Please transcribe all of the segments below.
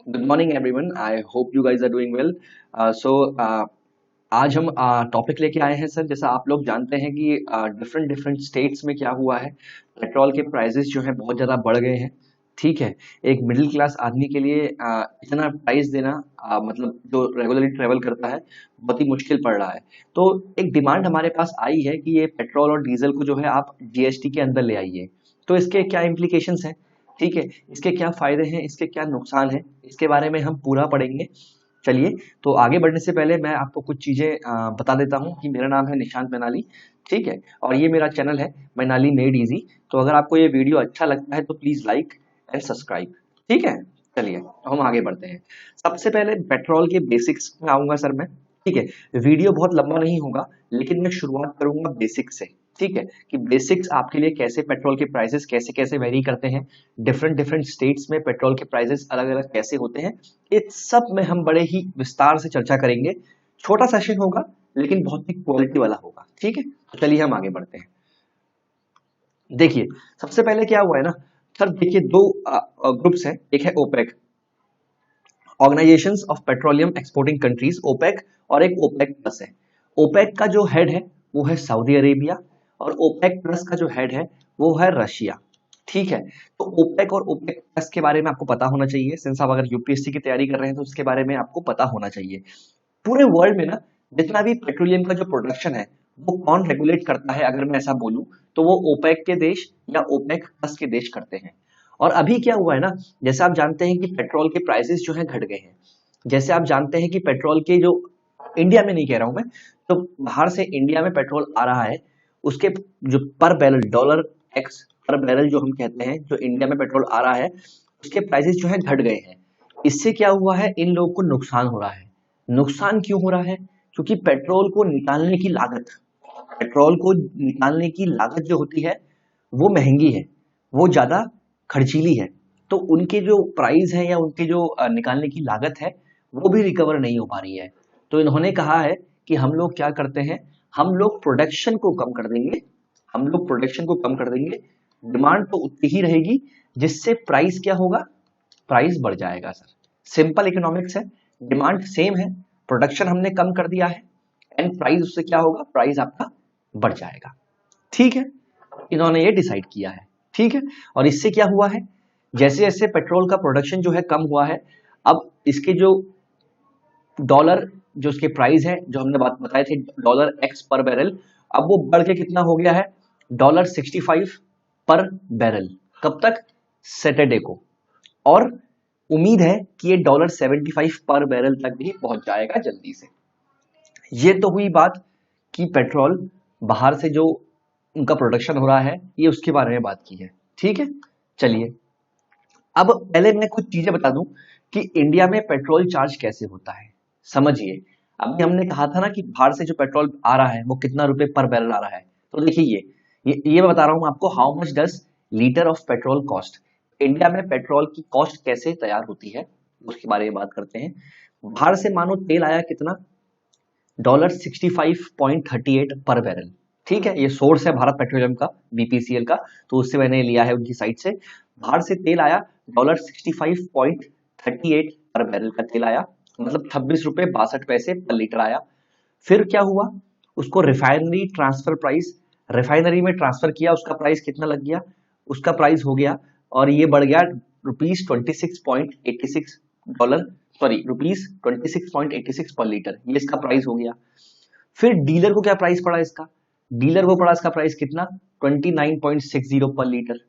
Good morning everyone, I hope you guys are doing well. So आज हम topic लेके आए हैं सर। जैसा आप लोग जानते हैं कि डिफरेंट डिफरेंट स्टेट्स में क्या हुआ है, पेट्रोल के प्राइसेस जो है बहुत ज़्यादा बढ़ गए हैं। ठीक है, एक मिडिल क्लास आदमी के लिए इतना प्राइस देना मतलब जो रेगुलरली ट्रेवल करता है बहुत ही मुश्किल पड़ रहा है। तो एक डिमांड हमारे पास आई है कि ये पेट्रोल और डीजल को जो है आप जीएसटी के अंदर ले आइए। तो इसके क्या इम्प्लीकेशंस हैं, ठीक है, इसके क्या फायदे हैं, इसके क्या नुकसान हैं, इसके बारे में हम पूरा पढ़ेंगे। चलिए, तो आगे बढ़ने से पहले मैं आपको कुछ चीजें बता देता हूँ कि मेरा नाम है निशांत मैनाली। ठीक है, और ये मेरा चैनल है मैनाली मेड इजी। तो अगर आपको ये वीडियो अच्छा लगता है तो प्लीज लाइक एंड सब्सक्राइब। ठीक है, चलिए हम आगे बढ़ते हैं। सबसे पहले पेट्रोल के बेसिक्स में आऊंगा सर मैं। ठीक है, वीडियो बहुत लंबा नहीं होगा, लेकिन मैं शुरुआत करूंगा बेसिक से। ठीक है, कि बेसिक्स आपके लिए कैसे पेट्रोल के प्राइसेस कैसे कैसे वेरी करते हैं, डिफरेंट डिफरेंट स्टेट्स में पेट्रोल के प्राइसेस अलग अलग कैसे होते हैं, इस सब में हम बड़े ही विस्तार से चर्चा करेंगे। छोटा सेशन होगा लेकिन बहुत ही क्वालिटी वाला होगा। ठीक है, तो चलिए हम आगे बढ़ते हैं। देखिए, सबसे पहले क्या हुआ है ना सर, देखिए दो ग्रुप्स हैं। एक है OPEC, organizations of petroleum exporting countries, OPEC, और एक ओपेक प्लस है। ओपेक का जो हेड है वो है सऊदी अरेबिया, और ओपेक प्लस का जो हेड है वो है रशिया। ठीक है, तो ओपेक और ओपेक प्लस के बारे में आपको पता होना चाहिए। सिंस आप अगर यूपीएससी की तैयारी कर रहे हैं तो उसके बारे में आपको पता होना चाहिए। पूरे वर्ल्ड में ना जितना भी पेट्रोलियम का जो प्रोडक्शन है वो कौन रेगुलेट करता है, अगर मैं ऐसा बोलूं तो वो ओपेक के देश या ओपेक प्लस के देश करते हैं। और अभी क्या हुआ है ना, जैसे आप जानते हैं कि पेट्रोल के प्राइसेस जो है घट गए हैं। जैसे आप जानते हैं कि पेट्रोल के जो, इंडिया में नहीं कह रहा हूं मैं, तो बाहर से इंडिया में पेट्रोल आ रहा है, उसके जो पर बैरल डॉलर एक्स पर बैरल जो हम कहते हैं, जो इंडिया में पेट्रोल आ रहा है उसके प्राइसेस जो है घट गए हैं। इससे क्या हुआ है, इन लोगों को नुकसान हो रहा है। नुकसान क्यों हो रहा है? क्योंकि पेट्रोल को निकालने की लागत जो होती है वो महंगी है, वो ज्यादा खर्चीली है। तो उनके जो प्राइस है या उनके जो निकालने की लागत है वो भी रिकवर नहीं हो पा रही है। तो इन्होंने कहा है कि हम लोग क्या करते हैं, हम लोग प्रोडक्शन को कम कर देंगे, हम लोग प्रोडक्शन को कम कर देंगे, डिमांड तो उतनी ही रहेगी, जिससे प्राइस क्या होगा, प्राइस बढ़ जाएगा सर। सिंपल इकोनॉमिक्स है, डिमांड सेम है, प्रोडक्शन हमने कम कर दिया है, एंड प्राइस उससे क्या होगा, प्राइस आपका बढ़ जाएगा। ठीक है, इन्होंने ये डिसाइड किया है। ठीक है, और इससे क्या हुआ है, जैसे जैसे पेट्रोल का प्रोडक्शन जो है कम हुआ है, अब इसके जो डॉलर, जो उसके प्राइस है जो हमने बात बताए थे डॉलर एक्स पर बैरल, अब वो बढ़ के कितना हो गया है, डॉलर 65 पर बैरल। कब तक? सैटरडे को। और उम्मीद है कि ये डॉलर 75 पर बैरल तक भी पहुंच जाएगा जल्दी से। ये तो हुई बात कि पेट्रोल बाहर से जो उनका प्रोडक्शन हो रहा है, ये उसके बारे में बात की है। ठीक है, चलिए अब पहले मैं कुछ चीजें बता दूं कि इंडिया में पेट्रोल चार्ज कैसे होता है। समझिए, अभी हमने कहा था ना कि बाहर से जो पेट्रोल आ रहा है वो कितना रुपए पर बैरल आ रहा है। तो देखिए ये मैं बता रहा हूं आपको, how much does litre of petrol cost. India में पेट्रोल की कॉस्ट कैसे तैयार होती है उसके बारे में बात करते हैं। बाहर से मानो तेल आया कितना, डॉलर 65.38 पर बैरल। ठीक है, ये सोर्स है भारत पेट्रोलियम का, बीपीसीएल का, तो उससे मैंने लिया है उनकी साइट से। बाहर से तेल आया डॉलर 65.38 पर बैरल का तेल आया, मतलब 26 रुपए 62 पैसे पर लीटर आया। फिर क्या हुआ, उसको रिफाइनरी ट्रांसफर प्राइस, रिफाइनरी में ट्रांसफर किया, उसका प्राइस कितना लग गया, उसका प्राइस हो गया, और ये बढ़ गया ₹26.86 रुपीज पर लीटर, ये इसका प्राइस हो गया। फिर डीलर को क्या प्राइस पड़ा इसका, डीलर को पड़ा इसका प्राइस कितना, 29.60 पर लीटर।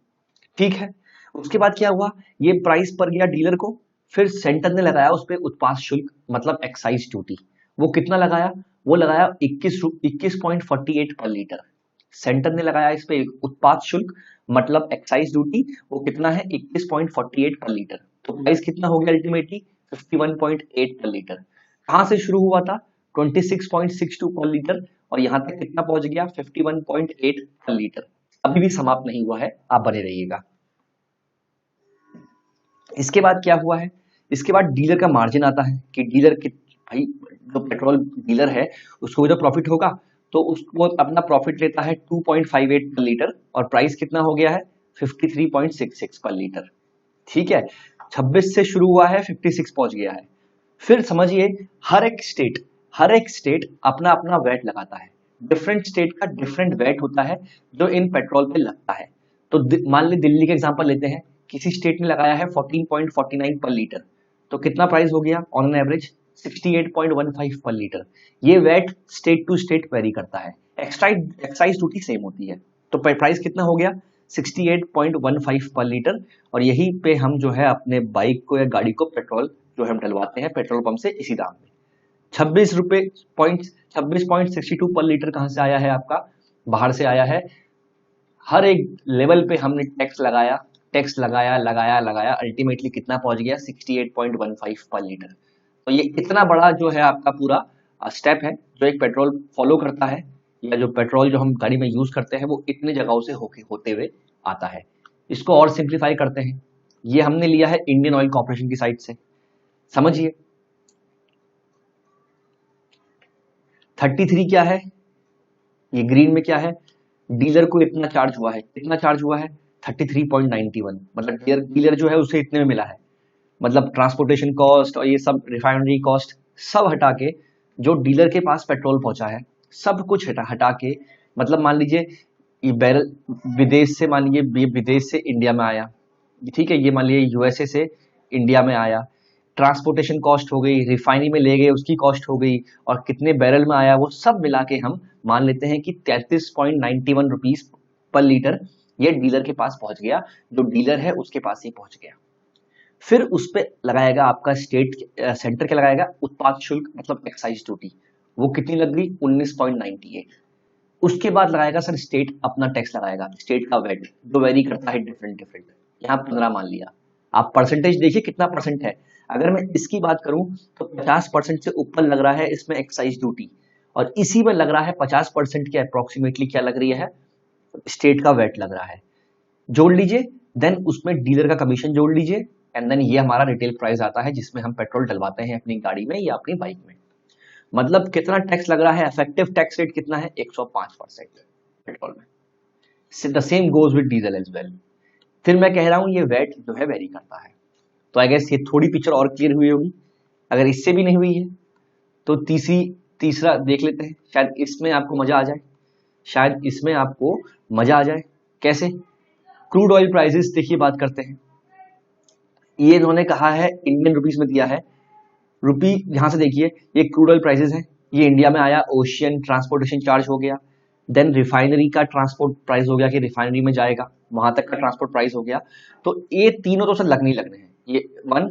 ठीक है, उसके बाद क्या हुआ, ये प्राइस पर गया डीलर को। फिर सेंटर ने लगाया उस पर उत्पाद शुल्क, मतलब एक्साइज ड्यूटी। वो कितना लगाया, वो लगाया 21.48 पर लीटर। सेंटर ने लगाया इस पे उत्पाद शुल्क मतलब एक्साइज ड्यूटी, वो कितना है 21.48 पर लीटर। तो प्राइस कितना हो गया अल्टीमेटली 51.8 पर लीटर। कहां से शुरू हुआ था, 26.62 पर लीटर, और यहां तक कितना पहुंच गया 51.8 पर लीटर। अभी भी समाप्त नहीं हुआ है, आप बने रहिएगा। इसके बाद क्या हुआ है, इसके बाद डीलर का मार्जिन आता है कि डीलर के भाई, जो पेट्रोल डीलर है उसको जो प्रॉफिट होगा तो उसको अपना प्रॉफिट लेता है 2.58 पर लीटर, और प्राइस कितना हो गया है 53.66 पर लीटर। ठीक है, 26 से शुरू हुआ है, 56 पहुंच गया है। फिर समझिए हर एक स्टेट अपना अपना वैट लगाता है। डिफरेंट स्टेट का डिफरेंट वैट होता है जो इन पेट्रोल पे लगता है। तो मान ली दिल्ली का एग्जांपल लेते हैं, किसी स्टेट ने लगाया है 14.49 पर लीटर, तो कितना प्राइस हो गया ऑन एन एवरेज 68.15 पर लीटर। ये VAT state to state vary करता है। एक्साइज ड्यूटी सेम होती है, तो प्राइस कितना हो गया 68.15 पर लीटर। और यही पे हम जो है अपने बाइक को या गाड़ी को पेट्रोल जो हम डलवाते हैं पेट्रोल पंप से इसी दाम में। 26.62 पर लीटर कहां से आया है आपका, बाहर से आया है। हर एक लेवल पे हमने टैक्स लगाया अल्टीमेटली कितना पहुंच गया 68.15 पर लीटर। तो ये इतना बड़ा जो है आपका पूरा स्टेप है जो एक पेट्रोल फॉलो करता है, या जो पेट्रोल जो हम गाड़ी में यूज करते हैं वो इतनी जगहों से होते हुए आता है। इसको और सिंप्लीफाई करते हैं, ये हमने लिया है इंडियन ऑयल कॉर्पोरेशन की साइड से। समझिए 33 क्या है, ये ग्रीन में क्या है, डीलर को इतना चार्ज हुआ है, कितना चार्ज हुआ है 33.91, मतलब डीलर जो है उसे इतने में मिला है। मतलब ट्रांसपोर्टेशन कॉस्ट और ये सब रिफाइनरी कॉस्ट सब हटा के जो डीलर के पास पेट्रोल पहुंचा है सब कुछ हटा के, मतलब मान लीजिए ये बैरल विदेश से, मान लीजिए विदेश से इंडिया में आया, ठीक है, ये मान लीजिए यूएसए से इंडिया में आया, ट्रांसपोर्टेशन कॉस्ट हो गई, रिफाइनरी में ले गए उसकी कॉस्ट हो गई, और कितने बैरल में आया वो सब मिला के हम मान लेते हैं कि 33.91 रुपीज पर लीटर ये डीलर के पास पहुंच गया, जो डीलर है उसके पास ही पहुंच गया। फिर उस पर लगाएगा आपका स्टेट सेंटर क्या लगाएगा, उत्पाद शुल्क मतलब एक्साइज ड्यूटी, वो कितनी लग गई 19.98। उसके बाद लगाएगा सर स्टेट अपना टैक्स लगाएगा, स्टेट का वेट जो वेरी करता है डिफरेंट, यहाँ 15 मान लिया। आप परसेंटेज देखिए कितना परसेंट है। अगर मैं इसकी बात करूं तो 50% से ऊपर लग रहा है इसमें एक्साइज ड्यूटी, और इसी में लग रहा है 50% के अप्रोक्सीमेटली क्या लग रही है, स्टेट का वेट लग रहा है। जोड़ लीजिए, देन उसमें डीलर का कमीशन जोड़ लीजिए, एंड देन ये हमारा रिटेल प्राइस आता है जिसमें हम पेट्रोल डलवाते हैं अपनी गाड़ी में या अपनी बाइक में। मतलब कितना टैक्स लग रहा है, इफेक्टिव टैक्स रेट कितना है 105% पेट्रोल में। The same goes with diesel as well. फिर मैं कह रहा हूं ये वेट जो है वेरी करता है। तो आई गेस ये थोड़ी पिक्चर और क्लियर हुई होगी। अगर इससे भी नहीं हुई है तो तीसरा देख लेते हैं, शायद इसमें आपको मजा आ जाए, शायद इसमें आपको मजा आ जाए। कैसे, क्रूड ऑयल प्राइसेस देखिए बात करते हैं। ये इन्होंने कहा है इंडियन रुपीस में दिया है, रुपी यहां से देखिए ये क्रूड ऑयल प्राइसेस है, ये इंडिया में आया, ओशियन ट्रांसपोर्टेशन चार्ज हो गया, देन रिफाइनरी का ट्रांसपोर्ट प्राइस हो गया कि रिफाइनरी में जाएगा वहां तक का ट्रांसपोर्ट प्राइस हो गया। तो ये तीनों तो सर लगने ही लगने हैं, ये 1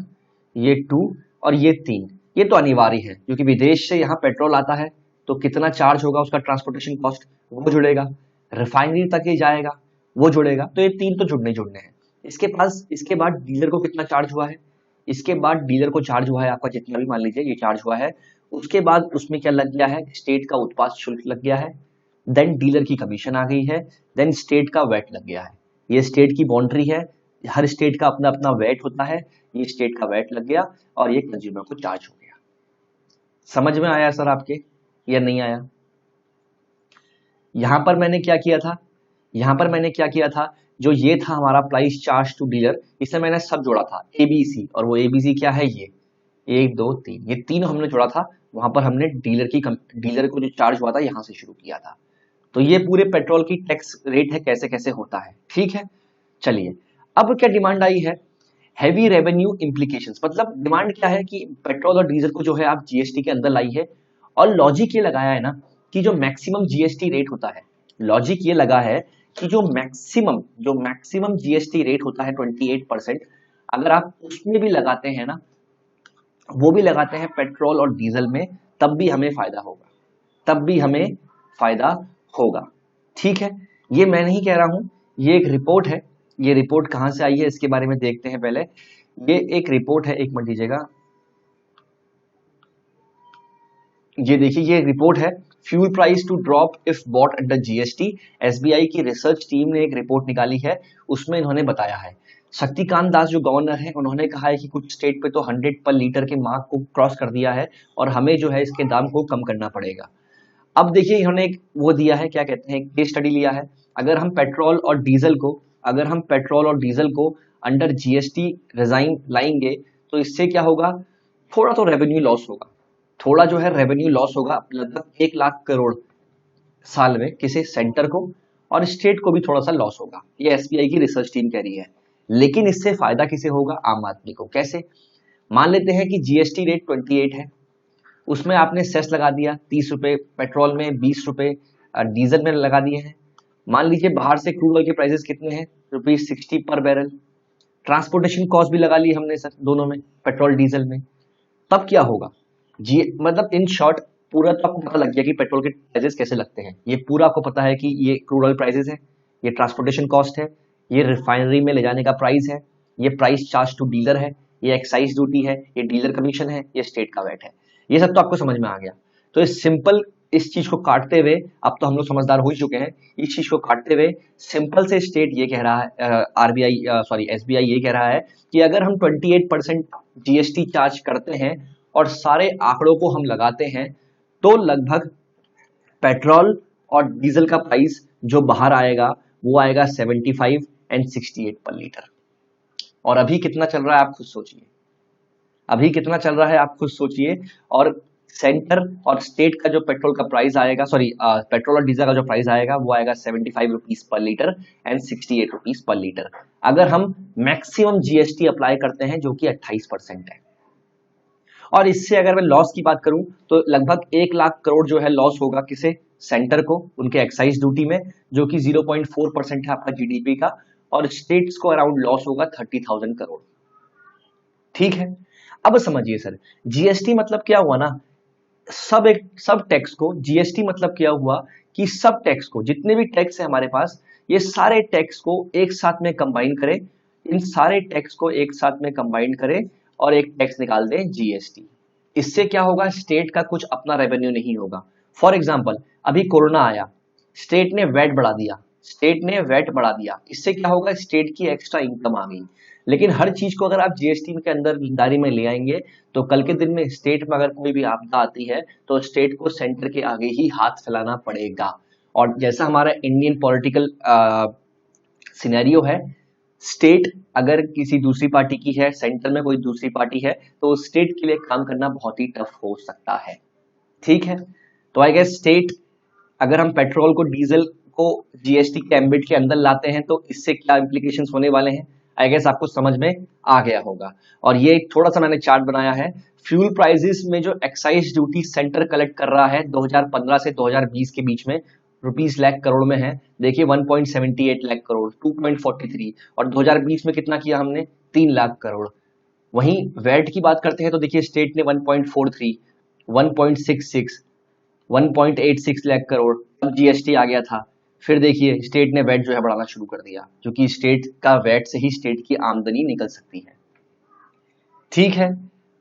ये 2 और ये 3, ये तो अनिवार्य है क्योंकि विदेश से यहाँ पेट्रोल आता है तो कितना चार्ज होगा उसका ट्रांसपोर्टेशन कॉस्ट वो जुड़ेगा, रिफाइनरी तक ये जाएगा वो जुड़ेगा, तो ये 3 तो जुड़ने हैं। इसके बाद डीलर को कितना चार्ज हुआ है, इसके बाद डीलर को चार्ज हुआ है आपका जितना भी मान लीजिए ये चार्ज हुआ है, उसके बाद उसमें क्या लग गया है, स्टेट का उत्पाद शुल्क लग गया है, देन डीलर की कमीशन आ गई है, देन स्टेट का वैट लग गया है। ये स्टेट की बाउंड्री है, हर स्टेट का अपना अपना वैट होता है, ये स्टेट का वैट लग गया और ये कंज्यूमर को चार्ज हो गया। समझ में आया सर आपके या नहीं आया? यहां पर मैंने क्या किया था, जो ये था हमारा प्राइस चार्ज टू डीलर, इसे मैंने सब जोड़ा था एबीसी, और वो एबीसी क्या है, ये 1 2 3, ये तीनों हमने जोड़ा था। वहां पर हमने डीलर को जो चार्ज हुआ था यहां से शुरू किया था। तो ये पूरे पेट्रोल की टैक्स रेट है कैसे कैसे होता है, ठीक है। चलिए अब क्या डिमांड आई है, हैवी रेवेन्यू इम्प्लीकेशंस, मतलब डिमांड क्या है कि पेट्रोल और डीजल को जो है आप जीएसटी के अंदर लाई है, और लॉजिक ये लगाया है ना कि जो मैक्सिमम जीएसटी रेट होता है, लॉजिक ये लगा है कि जो मैक्सिमम जीएसटी रेट होता है 28%, अगर आप उसमें भी लगाते हैं ना, वो भी लगाते हैं पेट्रोल और डीजल में, तब भी हमें फायदा होगा, ठीक है। ये मैं नहीं कह रहा हूं, ये एक रिपोर्ट है। ये रिपोर्ट कहां से आई है इसके बारे में देखते हैं पहले। ये एक रिपोर्ट है, एक मिनट दीजिएगा, ये देखिए ये रिपोर्ट है, fuel price to drop if brought under GST. SBI की रिसर्च टीम ने एक रिपोर्ट निकाली है, उसमें इन्होंने बताया है, शक्तिकांत दास जो गवर्नर है उन्होंने कहा है कि कुछ स्टेट पे तो 100 पर लीटर के मार्क को क्रॉस कर दिया है और हमें जो है इसके दाम को कम करना पड़ेगा। अब देखिए इन्होंने एक वो दिया है, क्या कहते हैं, केस स्टडी लिया है। अगर हम पेट्रोल और डीजल को अंडर जीएसटी रिजाइन लाएंगे तो इससे क्या होगा, थोड़ा तो रेवेन्यू लॉस होगा, थोड़ा जो है रेवेन्यू लॉस होगा, लगभग 1 लाख करोड़ साल में किसी सेंटर को, और स्टेट को भी थोड़ा सा लॉस होगा, ये एसबीआई की रिसर्च टीम कह रही है। लेकिन इससे फायदा किसे होगा, आम आदमी को। कैसे, मान लेते हैं कि जीएसटी रेट 28 है, उसमें आपने सेस लगा दिया 30 रुपए पेट्रोल में, 20 रुपए डीजल में लगा दिए हैं। मान लीजिए बाहर से क्रूड ऑयल के प्राइसेस कितने हैं, ₹60 पर बैरल, ट्रांसपोर्टेशन कॉस्ट भी लगा ली हमने सर दोनों में, पेट्रोल डीजल में। तब क्या होगा जी, मतलब इन शॉर्ट पूरा तो आपको पता लग गया कि पेट्रोल के प्राइसेस कैसे लगते हैं, ये पूरा आपको पता है कि ये क्रूड ऑयल प्राइसेस है, ये ट्रांसपोर्टेशन कॉस्ट है, ये रिफाइनरी में ले जाने का प्राइस है, ये प्राइस चार्ज टू डीलर है, ये एक्साइज ड्यूटी है, ये डीलर कमीशन है, ये स्टेट का वैट है। ये सब तो आपको समझ में आ गया। तो इस सिंपल इस चीज को काटते हुए, अब तो हम लोग समझदार हो ही चुके हैं, इस चीज को काटते हुए सिंपल से स्टेट ये कह रहा है, आरबीआई सॉरी एसबीआई ये कह रहा है कि अगर हम 28% जीएसटी चार्ज करते हैं और सारे आंकड़ों को हम लगाते हैं तो लगभग पेट्रोल और डीजल का प्राइस जो बाहर आएगा वो आएगा 75 एंड 68 पर लीटर। और अभी कितना चल रहा है आप खुद सोचिए, अभी कितना चल रहा है आप खुद सोचिए। और सेंटर और स्टेट का जो पेट्रोल का प्राइस आएगा, सॉरी पेट्रोल और डीजल का जो प्राइस आएगा वो आएगा 75 rupees per litre and 68 rupees per litre, अगर हम मैक्सिमम जीएसटी अप्लाई करते हैं जो कि 28% है। और इससे अगर मैं लॉस की बात करूं तो लगभग 1 लाख करोड़ जो है लॉस होगा किसे, सेंटर को, उनके एक्साइज ड्यूटी में, जो कि 0.4% है आपका जीडीपी का, और स्टेट्स को अराउंड लॉस होगा 30,000 करोड़। ठीक है, अब समझिए सर, जीएसटी मतलब क्या हुआ ना, सब टैक्स को, जीएसटी मतलब क्या हुआ कि सब टैक्स को, जितने भी टैक्स है हमारे पास, ये सारे टैक्स को एक साथ में कंबाइन करें, इन सारे टैक्स को एक साथ में कंबाइन करें और एक टैक्स निकाल दें जीएसटी। इससे क्या होगा, स्टेट का कुछ अपना रेवेन्यू नहीं होगा। फॉर एग्जांपल अभी कोरोना आया, स्टेट ने वैट बढ़ा दिया, स्टेट ने वैट बढ़ा दिया, इससे क्या होगा, स्टेट की एक्स्ट्रा इनकम आ गई। लेकिन हर चीज को अगर आप जीएसटी के अंदर दायरे में ले आएंगे तो कल के दिन में स्टेट में अगर कोई भी आपदा आती है तो स्टेट को सेंटर के आगे ही हाथ फैलाना पड़ेगा। और जैसा हमारा इंडियन पॉलिटिकल सिनेरियो है, स्टेट अगर किसी दूसरी पार्टी की है, सेंटर में कोई दूसरी पार्टी है, तो स्टेट के लिए काम करना बहुत ही टफ हो सकता है। ठीक है, तो आई गेस स्टेट, अगर हम पेट्रोल को, डीजल को जीएसटी के एम्बिट के अंदर लाते हैं तो इससे क्या इंप्लीकेशंस होने वाले हैं, आई गेस आपको समझ में आ गया होगा। और ये थोड़ा सा मैंने चार्ट बनाया है, फ्यूल प्राइसेस में जो एक्साइज ड्यूटी सेंटर कलेक्ट कर रहा है 2015 से 2020 के बीच में रुपीस लाख करोड़ में है, देखिए 1.78 लाख करोड़, 2.43, और 2020 में कितना किया हमने, 3 लाख करोड़। वहीं वैट की बात करते हैं तो देखिए स्टेट ने 1.43, 1.66, 1.86 लाख करोड़, अब जीएसटी आ गया था, फिर देखिए स्टेट ने वैट जो है बढ़ाना शुरू कर दिया, क्योंकि स्टेट का वैट से ही स्टेट की आमदनी निकल सकती है। ठीक है,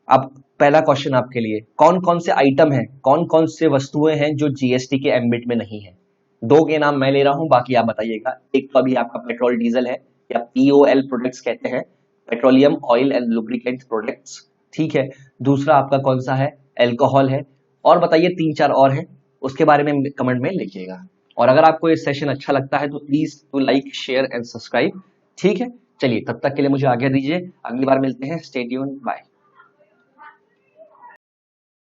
अब पहला क्वेश्चन आपके लिए, कौन कौन से आइटम हैं, कौन कौन से वस्तुएं हैं जो जीएसटी के एम्बिट में नहीं है। दो के नाम मैं ले रहा हूं, बाकी आप बताइएगा। एक तो अभी आपका पेट्रोल डीजल है, या पीओएल प्रोडक्ट्स कहते हैं, petroleum oil and lubricant products. ठीक है, दूसरा आपका कौन सा है, एल्कोहल है, और बताइए 3-4 और हैं, उसके बारे में कमेंट में लिखिएगा। और अगर आपको ये सेशन अच्छा लगता है तो please to like, share and subscribe. ठीक है, चलिए तब तक के लिए मुझे आज्ञा दीजिए, अगली बार मिलते हैं, स्टे ट्यून्ड, बाय।